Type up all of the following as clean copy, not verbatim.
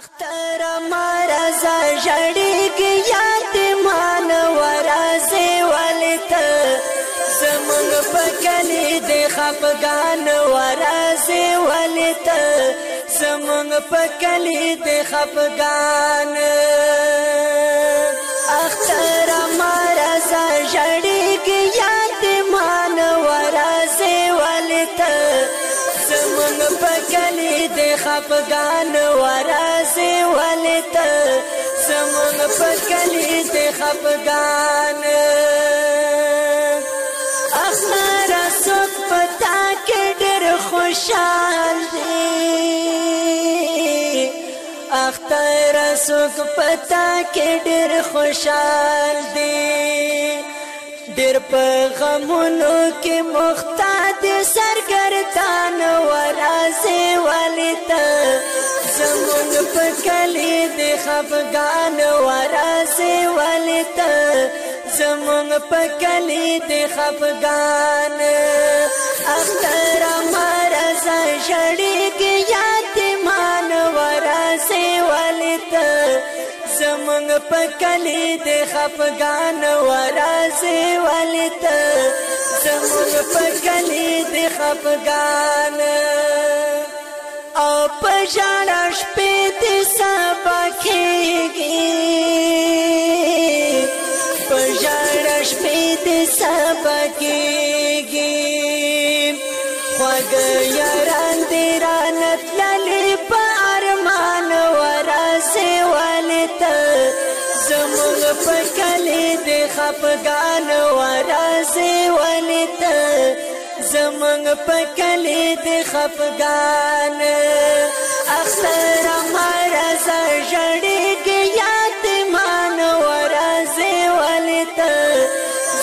اختر مرزا جړیږي یاد مان ورازه ولته زمون پکلی د خفغان ورازه ولته زمون پکلی د خفغان اختر مرزا جړیږي یاد مان ورازه ولته زمون پکلی د خفغان ورازه ولته زمون پکلی د خفغان اختر سوک پتا کې ډېر خوشحال دی اختر سوک پتا کې ډېر خوشحال دی ډېر په غمونو کې مختاد سرګردان ورازه ولته زمون پکلی د خفغان ورازه ولته زمون پکلی د خفغان اختر مرزا جړیږي یاد مان ورازه ولته زمون پکلی د خفغان ورازه ولته زمون پکلی د خفغان او پژړا شپې د سبا کېږي پژړا شپې د سبا کېږي خوږ یاران دې رانت للې په ارمان ورازه ولته زمون پکلی د خفغان ورازه ولته زمون پکلی د خفغان اختر مرزا جړیږي یاد مان ورازه ولته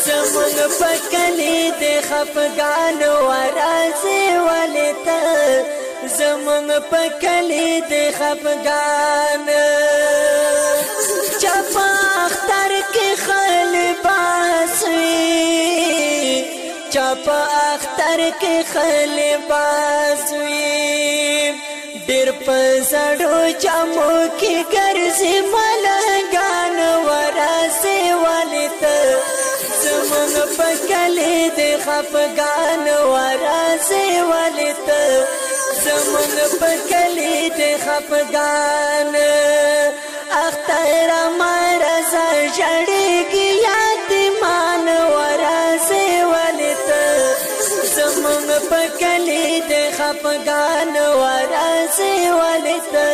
زمون پکلی د خفغان ورازه ولته زمون پکلی د خفغان چپا اختر کې خل باسوي چپا اختر کې خل باسوي ډېر په زړو جامو کې ګرځي ملنګان ورازه ولته زمون پکلی د خفغان ورازه ولته زمون پکلی د خفغان اختر مرزا جړیږي یاد مان ورازه ولته زمون پکلی د خفغان ورازه ولته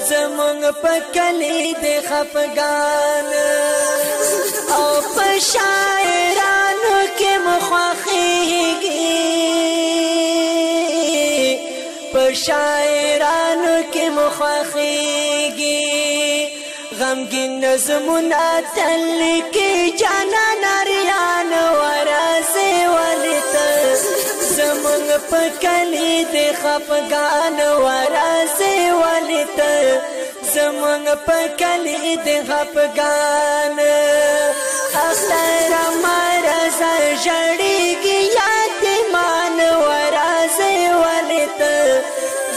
زمون پکلی د خفغان او په شاعرانو کې مخاخيږي په شاعرانو کې مخاخيږي غمگین نظمونه تل کې جانا ناریان ورازه ولته زمون پکلی د خفغان ورازه ولته زمون پکلی د خفغان اختر مرزا جړیږي یاد مان ورازه ولته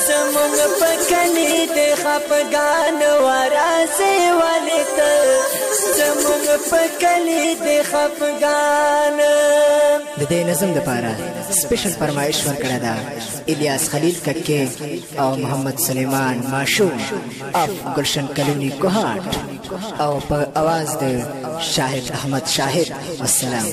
زمون پکلی د خفغان ورازه ولته زمون پکلی د خفغان د دې نظم لپاره سپیشل فرمایش ورکړه دا الیاس خلیل ککې او محمد سلیمان ماشوم اف گلشن کلونی کوهاټ او په आवाज د شاهد احمد شاهد. والسلام.